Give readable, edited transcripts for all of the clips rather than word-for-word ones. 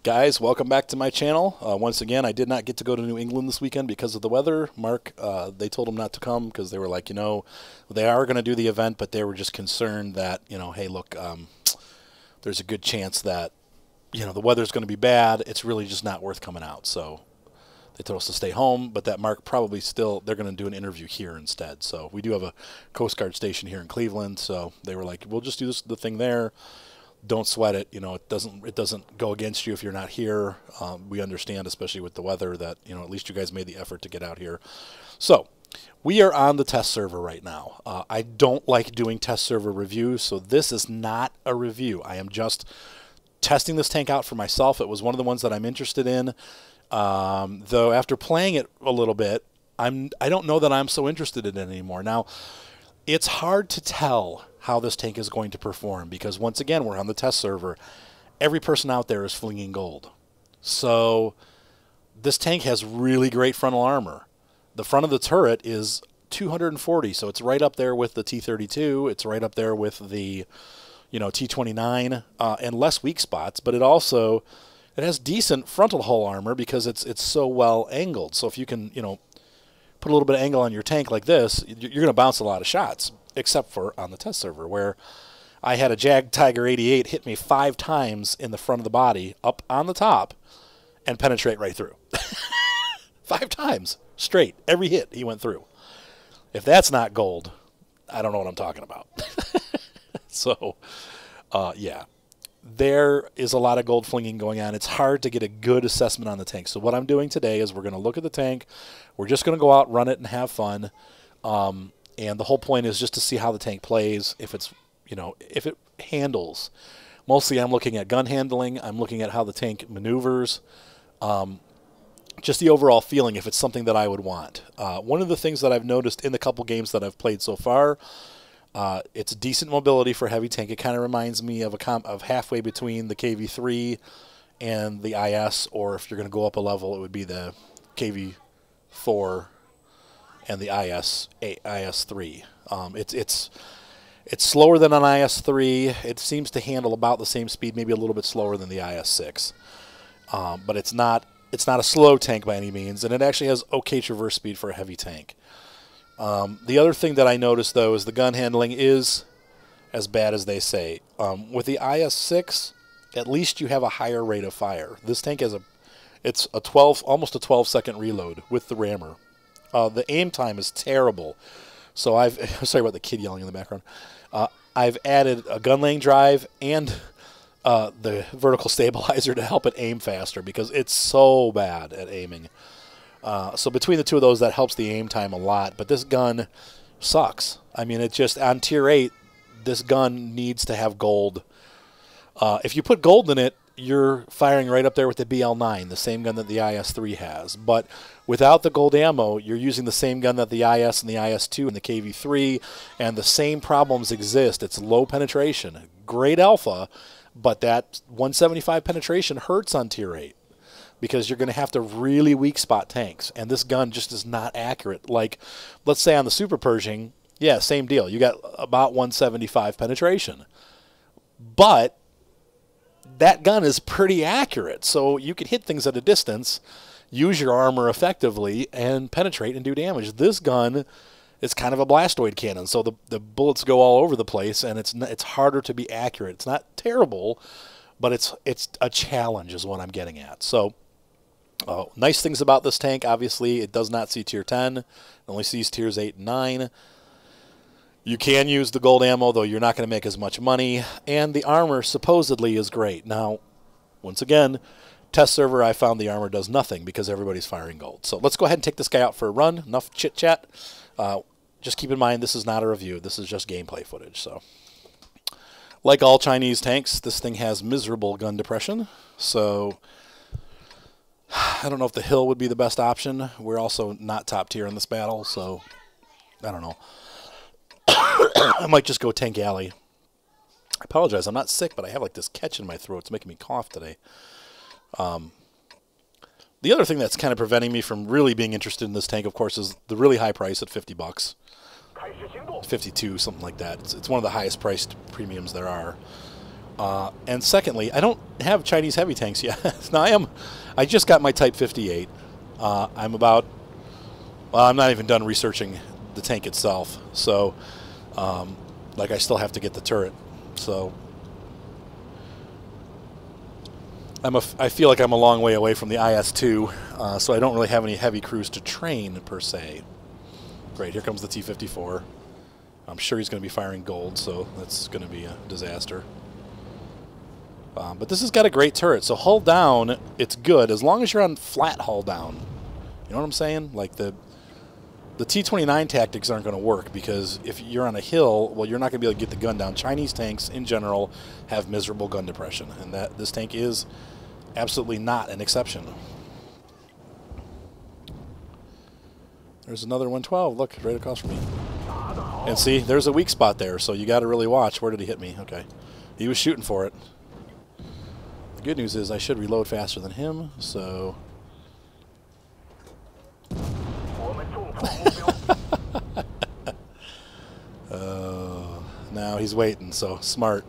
Guys, welcome back to my channel. Once again, I did not get to go to New England this weekend because of the weather. Mark, they told him not to come because they were like, they are going to do the event, but they were just concerned that, hey, look, there's a good chance that, the weather's going to be bad. It's really just not worth coming out. So they told us to stay home, but that Mark probably they're going to do an interview here instead. So we do have a Coast Guard station here in Cleveland. So they were like, we'll just do the thing there. Don't sweat it. It doesn't go against you if you're not here. We understand, especially with the weather, that at least you guys made the effort to get out here. So we are on the test server right now. I don't like doing test server reviews, so this is not a review. I am just testing this tank out for myself. It was one of the ones that I'm interested in. Though after playing it a little bit, I don't know that I'm so interested in it anymore. Now, it's hard to tell how this tank is going to perform because, once again, we're on the test server. Every person out there is flinging gold. So this tank has really great frontal armor. The front of the turret is 240, so it's right up there with the T-32. It's right up there with the T-29 and less weak spots, but it has decent frontal hull armor because it's so well angled. So if you can, put a little bit of angle on your tank like this, you're going to bounce a lot of shots, except for on the test server, where I had a Jag Tiger 88 hit me 5 times in the front of the body, up on the top, and penetrate right through. 5 times, straight. Every hit, he went through. If that's not gold, I don't know what I'm talking about. So, yeah. There is a lot of gold flinging going on. It's hard to get a good assessment on the tank. So what I'm doing today is we're going to look at the tank. We're just going to go out, run it, and have fun. And the whole point is just to see how the tank plays, if it's, if it handles. Mostly I'm looking at gun handling. I'm looking at how the tank maneuvers. Just the overall feeling, if it's something that I would want. One of the things that I've noticed in the couple games that I've played so far, it's decent mobility for a heavy tank. It kind of reminds me of of halfway between the KV-3 and the IS, or if you're going to go up a level, it would be the KV-4 and the IS-3. It's slower than an IS-3. It seems to handle about the same speed, maybe a little bit slower than the IS-6. But it's not a slow tank by any means, and it actually has okay traverse speed for a heavy tank. The other thing that I noticed, though, is the gun handling is as bad as they say. With the IS-6, at least you have a higher rate of fire. This tank has almost a 12-second reload with the rammer. The aim time is terrible. So sorry about the kid yelling in the background. I've added a gun laying drive and the vertical stabilizer to help it aim faster because it's so bad at aiming. So between the two of those, that helps the aim time a lot. But this gun sucks. I mean, it's just on Tier 8, this gun needs to have gold. If you put gold in it, you're firing right up there with the BL9, the same gun that the IS-3 has. But without the gold ammo, you're using the same gun that the IS and the IS-2 and the KV-3, and the same problems exist. It's low penetration. Great alpha, but that 175 penetration hurts on Tier 8. Because you're going to have to really weak spot tanks. And this gun just is not accurate. Like, let's say on the Super Pershing, yeah, same deal. You got about 175 penetration. But that gun is pretty accurate. So you can hit things at a distance, use your armor effectively, and penetrate and do damage. This gun is kind of a blastoid cannon. So the bullets go all over the place, and it's harder to be accurate. It's not terrible, but it's a challenge is what I'm getting at. So nice things about this tank, obviously, it does not see Tier 10. It only sees Tiers 8 and 9. You can use the gold ammo, though you're not going to make as much money. And the armor supposedly is great. Now, once again, test server, I found the armor does nothing because everybody's firing gold. So let's go ahead and take this guy out for a run. Enough chit-chat. Just keep in mind, this is not a review. This is just gameplay footage. So, like all Chinese tanks, this thing has miserable gun depression. So I don't know if the hill would be the best option. We're also not top tier in this battle, so I don't know. I might just go Tank Alley. I apologize. I'm not sick, but I have like this catch in my throat. It's making me cough today. The other thing that's kind of preventing me from really being interested in this tank, of course, is the really high price at $50. 52, something like that. It's one of the highest priced premiums there are. And secondly, I don't have Chinese heavy tanks yet. Now I just got my Type 58. I'm about, well, I'm not even done researching the tank itself. So, like, I still have to get the turret. So, I feel like I'm a long way away from the IS-2, so I don't really have any heavy crews to train, per se. Great, here comes the T-54. I'm sure he's going to be firing gold, so that's going to be a disaster. But this has got a great turret, so hull down, it's good, as long as you're on flat hull down. You know what I'm saying? Like, the T-29 tactics aren't going to work, because if you're on a hill, well, you're not going to be able to get the gun down. Chinese tanks, in general, have miserable gun depression, and this tank is absolutely not an exception. There's another 112. Look, right across from me. And see, there's a weak spot there, so you got to really watch. Where did he hit me? Okay. He was shooting for it. The good news is I should reload faster than him, so... Now he's waiting, so smart.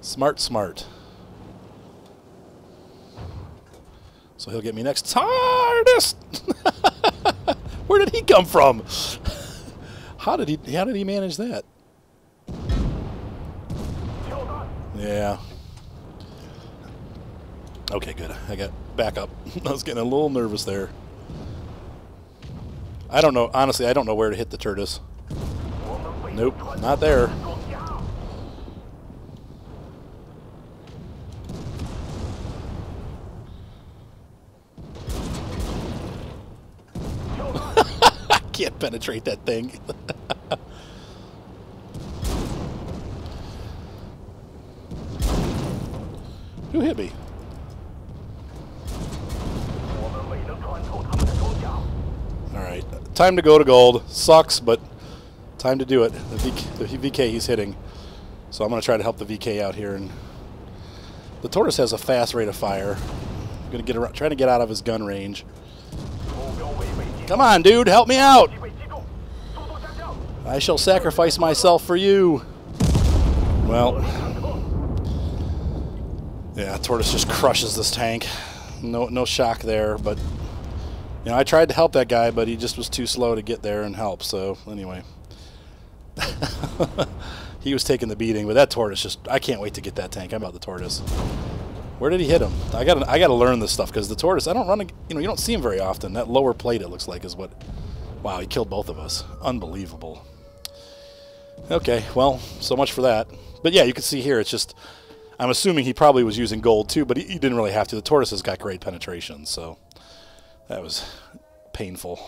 Smart. So he'll get me next. TARDIS! Where did he come from? How did he manage that? Yeah. Okay, good. I got backup. I was getting a little nervous there. I don't know. Honestly, I don't know where to hit the Turtis. Nope, not there. I can't penetrate that thing. Who hit me? Alright, time to go to gold. Sucks, but time to do it. The VK he's hitting. So I'm going to try to help the VK out here. And the Tortoise has a fast rate of fire. I'm going to trying to get out of his gun range. Come on, dude, help me out! I shall sacrifice myself for you. Well, yeah, Tortoise just crushes this tank. No shock there, but you know, I tried to help that guy, but he just was too slow to get there and help. So anyway, he was taking the beating, but that Tortoise just—I can't wait to get that tank. I'm about the Tortoise. Where did he hit him? I gotta learn this stuff because the Tortoise, I don't run. You know, you don't see him very often. That lower plate, it looks like, is what. Wow, he killed both of us. Unbelievable. Okay, well, so much for that. But yeah, you can see here, it's just. I'm assuming he probably was using gold too, but he didn't really have to. The Tortoise has got great penetration, so that was painful.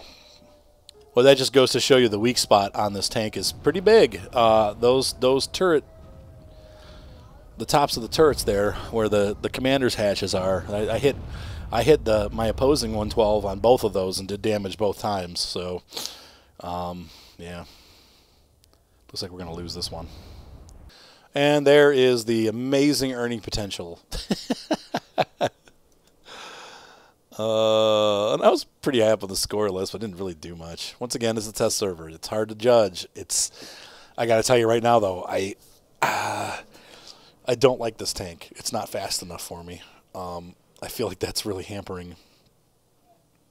Well, that just goes to show you the weak spot on this tank is pretty big. Those turret, the tops of the turrets there, where the commander's hatches are. I hit my opposing 112 on both of those and did damage both times. So, yeah, looks like we're gonna lose this one. And there is the amazing earning potential. And I was pretty high up on the score list, but didn't really do much. Once again, it's a test server. It's hard to judge. I got to tell you right now, though, I don't like this tank. It's not fast enough for me. I feel like that's really hampering.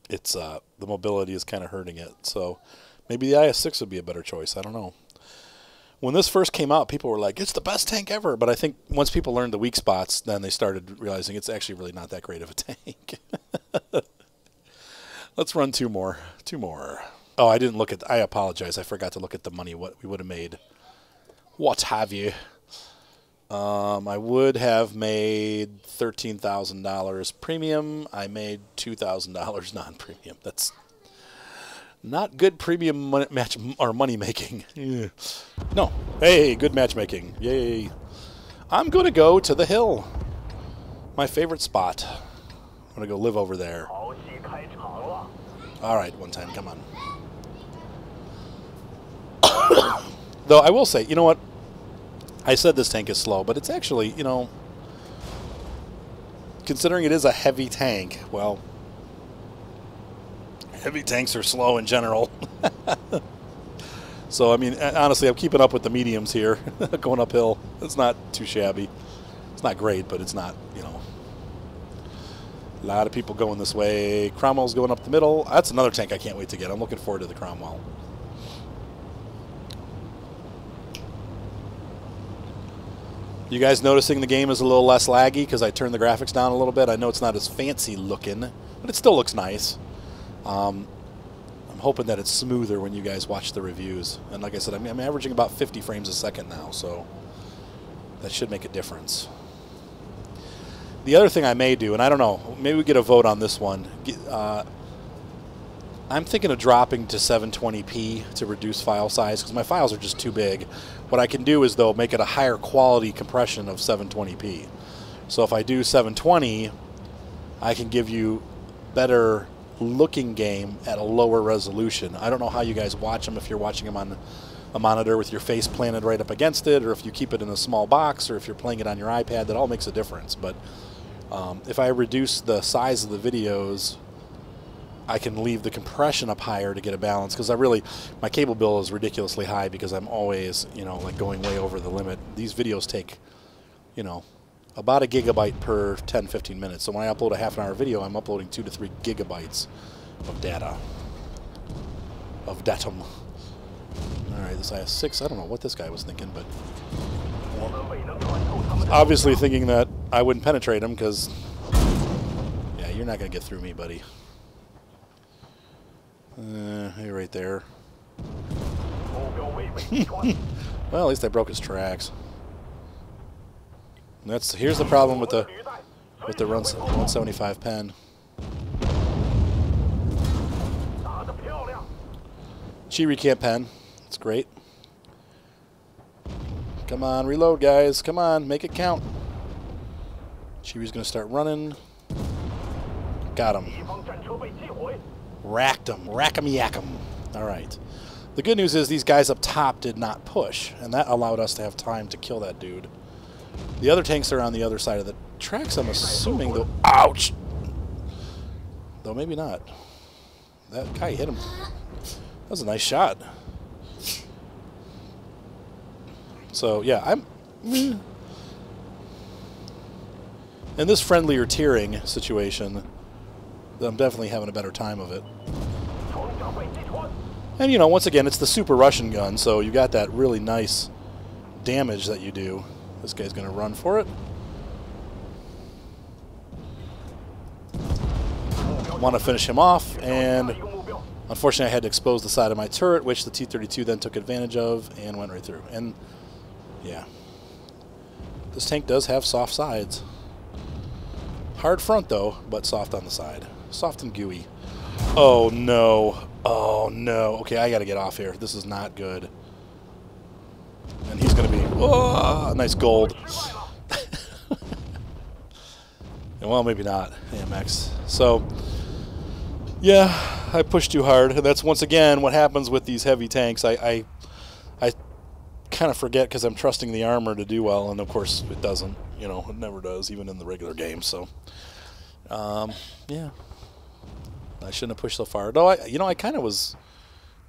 The mobility is kind of hurting it. So maybe the IS-6 would be a better choice. I don't know. When this first came out, people were like, it's the best tank ever. But I think once people learned the weak spots, then they started realizing it's actually really not that great of a tank. Let's run two more. Oh, I didn't look at... I apologize. I forgot to look at the money, what we would have made. What have you? I would have made $13,000 premium. I made $2,000 non-premium. That's... not good premium money making. Yeah. No. Hey, good matchmaking. Yay. I'm going to go to the hill. My favorite spot. I'm going to go live over there. All right, 110. Come on. Though I will say, you know what? I said this tank is slow, but it's actually, you know, considering it is a heavy tank, well... heavy tanks are slow in general. So, I mean, honestly, I'm keeping up with the mediums here, going uphill. It's not too shabby. not great, but it's not, you know. A lot of people going this way. Cromwell's going up the middle. That's another tank I can't wait to get. I'm looking forward to the Cromwell. You guys noticing the game is a little less laggy because I turned the graphics down a little bit? I know it's not as fancy looking, but it still looks nice. I'm hoping that it's smoother when you guys watch the reviews. And like I said, I'm averaging about 50 frames a second now, so that should make a difference. The other thing I may do, and I don't know, maybe we get a vote on this one. I'm thinking of dropping to 720p to reduce file size because my files are just too big. What I can do is, though, make it a higher quality compression of 720p. So if I do 720, I can give you better looking game at a lower resolution. I don't know how you guys watch them, if you're watching them on a monitor with your face planted right up against it, or if you keep it in a small box, or if you're playing it on your iPad. That all makes a difference. But if I reduce the size of the videos, I can leave the compression up higher to get a balance, because my cable bill is ridiculously high because I'm always, you know, like going way over the limit. These videos take, you know, about a gigabyte per 10-15 minutes. So when I upload a half-an-hour video, I'm uploading 2 to 3 gigabytes of data, of datum. All right, this IS-6, I don't know what this guy was thinking, but obviously thinking that I wouldn't penetrate him because, yeah, you're not going to get through me, buddy. You're right there. Well, at least I broke his tracks. Here's the problem with the 175 pen. Chiri can't pen. It's great. Come on, reload, guys. Come on, make it count. Chiri's gonna start running. Got him. Racked him. Rack 'em yak 'em. All right. The good news is these guys up top did not push, and that allowed us to have time to kill that dude. The other tanks are on the other side of the tracks, I'm assuming, though. Ouch! Though maybe not. That guy hit him. That was a nice shot. So, yeah, in this friendlier tiering situation, I'm definitely having a better time of it. And, you know, once again, it's the Super Russian gun, so you got that really nice damage that you do. This guy's going to run for it. Want to finish him off, and unfortunately I had to expose the side of my turret, which the T-32 then took advantage of and went right through. And, yeah. This tank does have soft sides. Hard front, though, but soft on the side. Soft and gooey. Oh, no. Oh, no. Okay, I got to get off here. This is not good. And he's going to be... Oh, nice gold. Well, maybe not. AMX. So, yeah, I pushed too hard. And that's, once again, what happens with these heavy tanks. I kind of forget because I'm trusting the armor to do well. And, of course, it doesn't. You know, it never does, even in the regular game. So, yeah. I shouldn't have pushed so far. Though, I kind of was...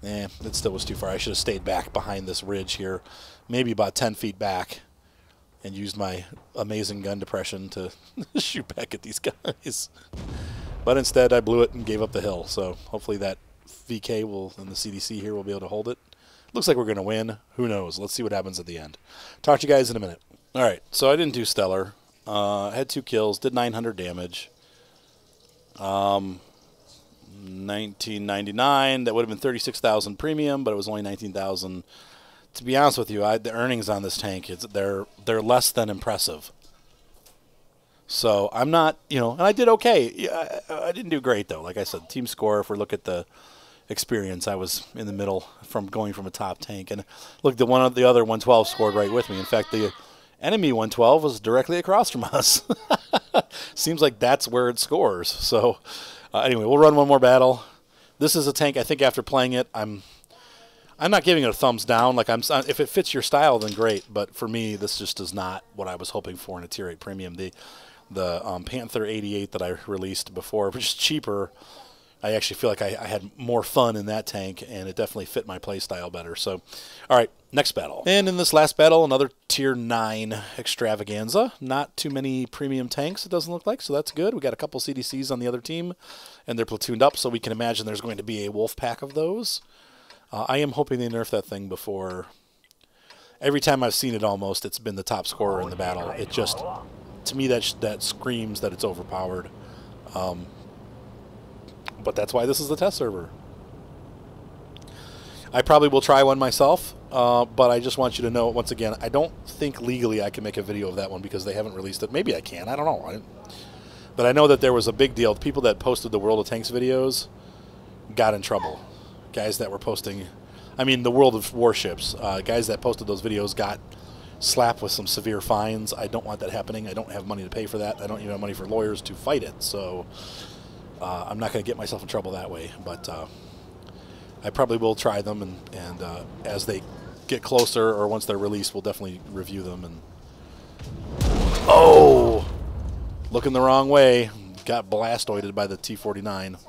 it still was too far. I should have stayed back behind this ridge here, maybe about 10 feet back, and used my amazing gun depression to shoot back at these guys. But instead, I blew it and gave up the hill. So hopefully that VK and the CDC here will be able to hold it. Looks like we're going to win. Who knows? Let's see what happens at the end. Talk to you guys in a minute. All right, so I didn't do stellar. I had 2 kills, did 900 damage. 1999, that would have been 36,000 premium, but it was only 19,000. To be honest with you, the earnings on this tank, they're less than impressive. So I'm not, and I did okay. I didn't do great though. Like I said, team score, if we look at the experience, I was in the middle from going from a top tank. And look, the other 112 scored right with me. In fact, the enemy 112 was directly across from us. Seems like that's where it scores. So anyway, we'll run one more battle. This is a tank, I think after playing it, I'm not giving it a thumbs down. Like if it fits your style, then great. But for me, this just is not what I was hoping for in a Tier 8 Premium. The Panther 88 that I released before, which is cheaper, I actually feel like I had more fun in that tank, and it definitely fit my play style better. So, all right, next battle. And in this last battle, another Tier 9 Extravaganza. Not too many premium tanks, it doesn't look like, so that's good. We got a couple CDCs on the other team, and they're platooned up, so we can imagine there's going to be a wolf pack of those. I am hoping they nerf that thing before. Every time I've seen it almost, it's been the top scorer in the battle. It just, to me, that screams that it's overpowered. But that's why this is the test server. I probably will try one myself, but I just want you to know, once again, I don't think legally I can make a video of that one because they haven't released it. Maybe I can. I don't know. But I know that there was a big deal. The people that posted the World of Tanks videos got in trouble. Guys that were posting, I mean, the World of Warships, guys that posted those videos got slapped with some severe fines. I don't want that happening. I don't have money to pay for that. I don't even have money for lawyers to fight it. So I'm not going to get myself in trouble that way. But I probably will try them, and as they get closer or once they're released, we'll definitely review them. And oh, looking the wrong way. Got blastoided by the T-49.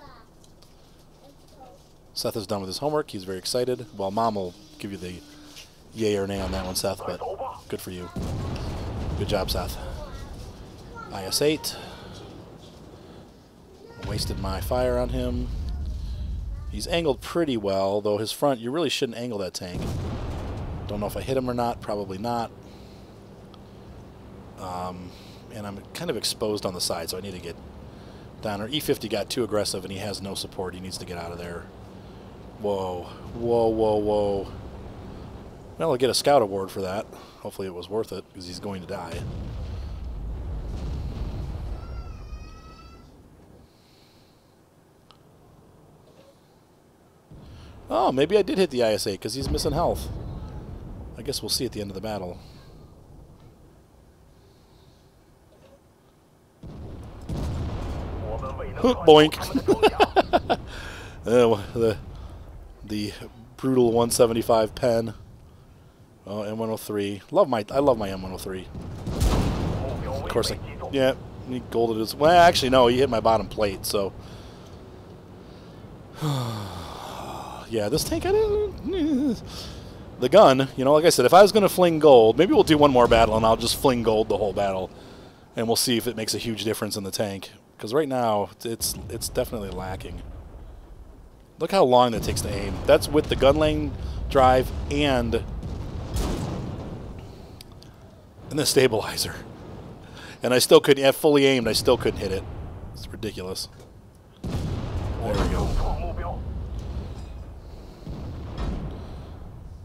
Seth is done with his homework. He's very excited. Well, Mom will give you the yay or nay on that one, Seth, but good for you. Good job, Seth. IS-8. Wasted my fire on him. He's angled pretty well, though his front, you really shouldn't angle that tank. Don't know if I hit him or not. Probably not. And I'm kind of exposed on the side, so I need to get down. Or E50 got too aggressive, and he has no support. He needs to get out of there. Whoa. Whoa, whoa, whoa. Well, I'll get a scout award for that. Hopefully it was worth it, because he's going to die. Oh, maybe I did hit the IS-8 because he's missing health. I guess we'll see at the end of the battle. Boink. The brutal 175 pen. Oh, M103. I love my M103. Of course, yeah, he golded his. Well, actually, no, he hit my bottom plate. So, yeah, this tank. The gun. You know, like I said, if I was going to fling gold, maybe we'll do one more battle, and I'll just fling gold the whole battle, and we'll see if it makes a huge difference in the tank. Because right now, it's definitely lacking. Look how long that takes to aim. That's with the gun lane drive and the stabilizer. And I still couldn't, fully aimed, I still couldn't hit it. It's ridiculous. There we go.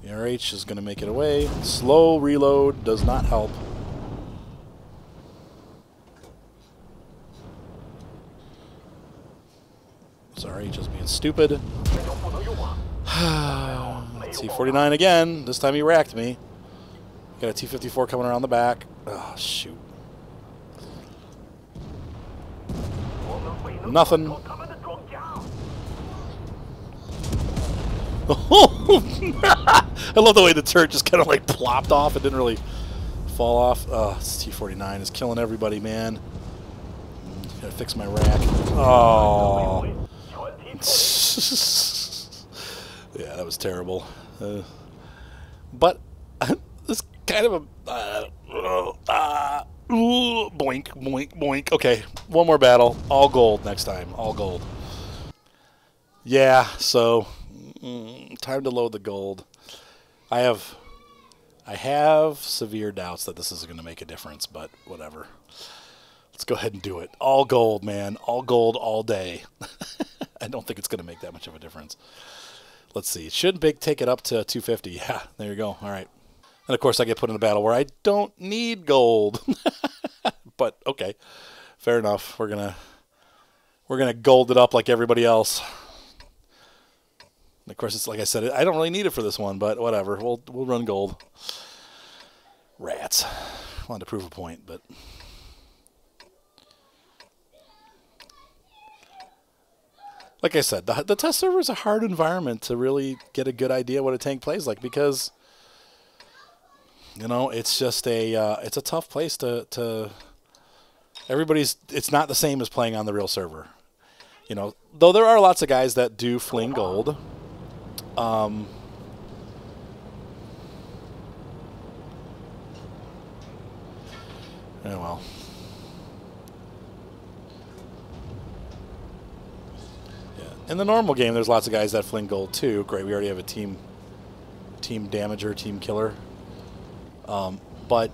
The RH is going to make it away. Slow reload does not help. Sorry, just being stupid. Let's see, 49 again. This time he racked me. Got a T-54 coming around the back. Oh, shoot. Nothing. I love the way the turret just kind of like plopped off. It didn't really fall off. Oh, this T-49 is killing everybody, man. Gotta fix my rack. Oh. Yeah, that was terrible. But this kind of a boink, boink, boink. Okay, one more battle. All gold next time. All gold. Yeah, so time to load the gold. I have severe doubts that this is going to make a difference, but whatever. Let's go ahead and do it. All gold, man. All gold all day. I don't think it's going to make that much of a difference. Let's see. Should Big take it up to 250? Yeah, there you go. All right. And, of course, I get put in a battle where I don't need gold. But, okay. Fair enough. We're gonna gold it up like everybody else. And, of course, it's like I said, I don't really need it for this one, but whatever. We'll run gold. Rats. Wanted to prove a point, but... Like I said, the test server is a hard environment to really get a good idea what a tank plays like because, you know, it's just it's a tough place to it's not the same as playing on the real server. You know, though there are lots of guys that do fling gold. Yeah, well. Yeah. In the normal game, there's lots of guys that fling gold too. Great, we already have a team damager, team killer. But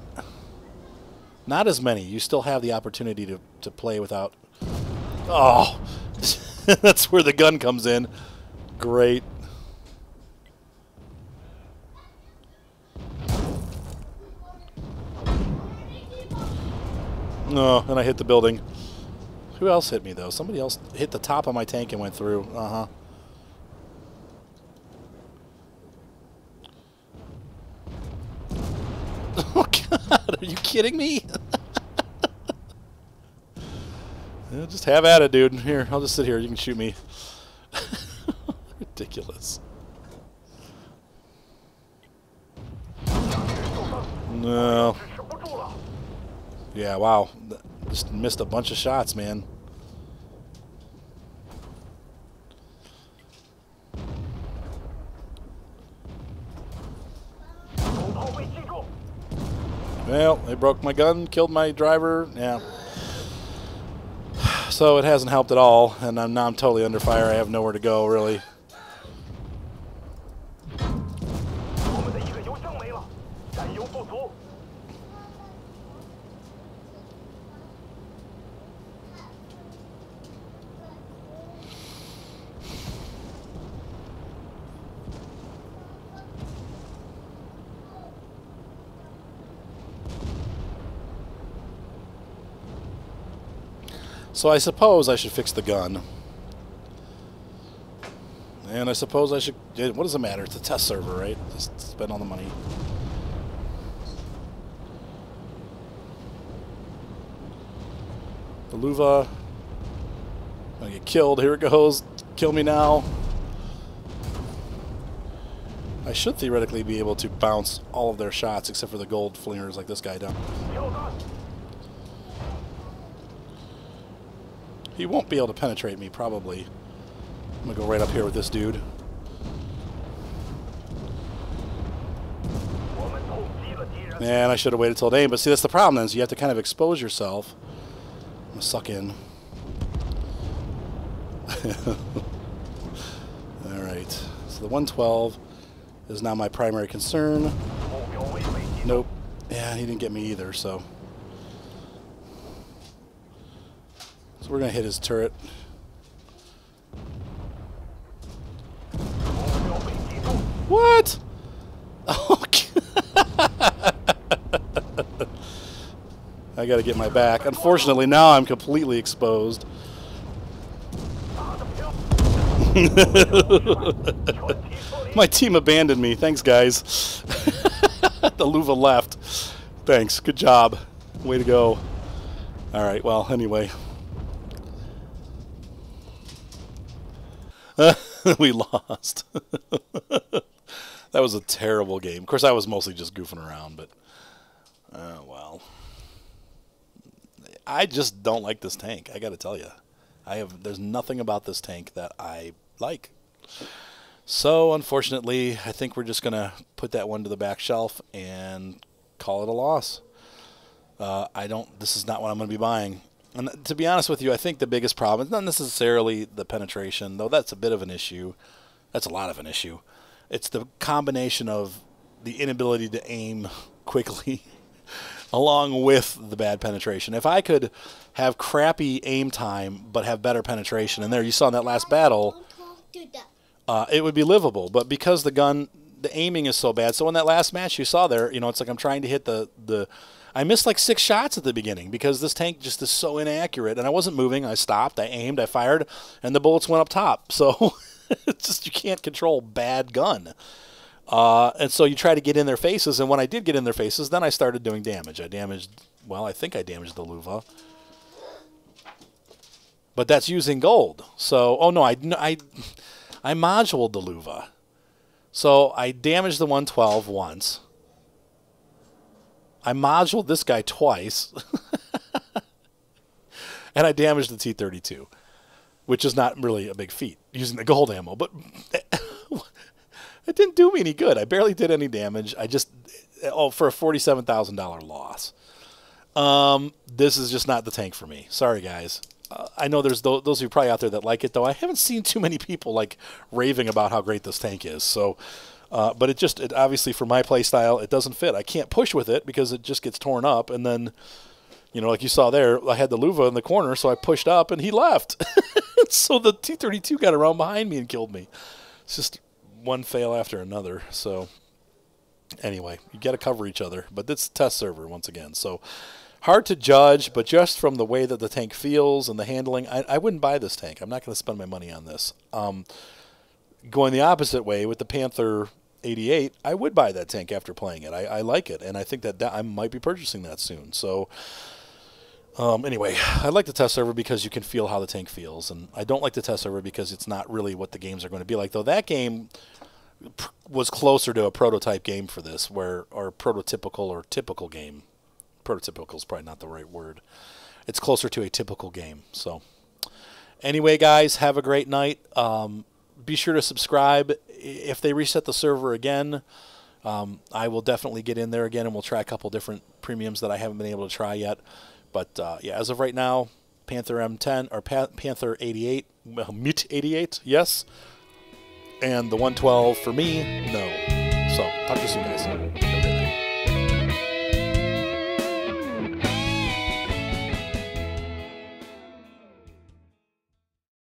not as many. You still have the opportunity to play without... Oh! That's where the gun comes in. Great. No, and I hit the building. Who else hit me, though? Somebody else hit the top of my tank and went through. Uh-huh. Oh, God. Are you kidding me? Yeah, just have at it, dude. Here, I'll just sit here. You can shoot me. Ridiculous. No. Yeah, wow. Just missed a bunch of shots, man. Well, they broke my gun, killed my driver. Yeah. So it hasn't helped at all, and now I'm totally under fire. I have nowhere to go, really. So I suppose I should fix the gun. And I suppose I should... What does it matter? It's a test server, right? Just spend all the money. The Luva. I'm gonna get killed. Here it goes. Kill me now. I should theoretically be able to bounce all of their shots except for the gold flingers like this guy down. He won't be able to penetrate me, probably. I'm going to go right up here with this dude. Man, I should have waited till it aimed. But see, that's the problem then, is you have to kind of expose yourself. I'm going to suck in. Alright. So the 112 is now my primary concern. Nope. Yeah, he didn't get me either, so... So we're going to hit his turret. What? Oh, I got to get my back. Unfortunately, now I'm completely exposed. My team abandoned me. Thanks, guys. The Luva left. Thanks. Good job. Way to go. All right. Well, anyway. We lost. That was a terrible game. Of course, I was mostly just goofing around, but well, I just don't like this tank. I got to tell you, there's nothing about this tank that I like. So, unfortunately, I think we're just gonna put that one to the back shelf and call it a loss. This is not what I'm gonna be buying. And to be honest with you, I think the biggest problem is not necessarily the penetration, though that's a bit of an issue. That's a lot of an issue. It's the combination of the inability to aim quickly along with the bad penetration. If I could have crappy aim time but have better penetration, and there you saw in that last battle, it would be livable. But because the aiming is so bad, so in that last match you saw there, you know, it's like I'm trying to hit the I missed like 6 shots at the beginning because this tank just is so inaccurate. And I wasn't moving. I stopped. I aimed. I fired. And the bullets went up top. So it's just you can't control bad gun. And so you try to get in their faces. And when I did get in their faces, then I started doing damage. I think I damaged the Luva. But that's using gold. So, oh no, I moduled the Luva. So I damaged the 112 once. I moduled this guy twice, and I damaged the T-32. which is not really a big feat using the gold ammo, but it didn't do me any good. I barely did any damage. I just, for a $47,000 loss. This is just not the tank for me. Sorry, guys. I know there's those of you probably out there that like it, though. I haven't seen too many people like raving about how great this tank is. So, but it obviously for my play style, it doesn't fit. I can't push with it because it just gets torn up. And then, you know, like you saw there, I had the Luva in the corner, so I pushed up and he left. So the T-32 got around behind me and killed me. It's just one fail after another. So anyway, you got to cover each other. But it's a test server once again. So hard to judge, but just from the way that the tank feels and the handling, I wouldn't buy this tank. I'm not going to spend my money on this. Going the opposite way with the Panther 88, I would buy that tank after playing it. I like it, and I think that I might be purchasing that soon. So anyway, I like the test server because you can feel how the tank feels, and I don't like the test server because it's not really what the games are going to be like. Though that game was closer to a prototype game for this, or prototypical or typical game. Prototypical is probably not the right word. It's closer to a typical game. So anyway, guys, have a great night. Be sure to subscribe. If they reset the server again, I will definitely get in there again, and we'll try a couple different premiums that I haven't been able to try yet. But yeah, as of right now, Panther M10 or Panther 88, well, MIT 88, yes, and the 112 for me, no. So talk to you soon, guys. Okay.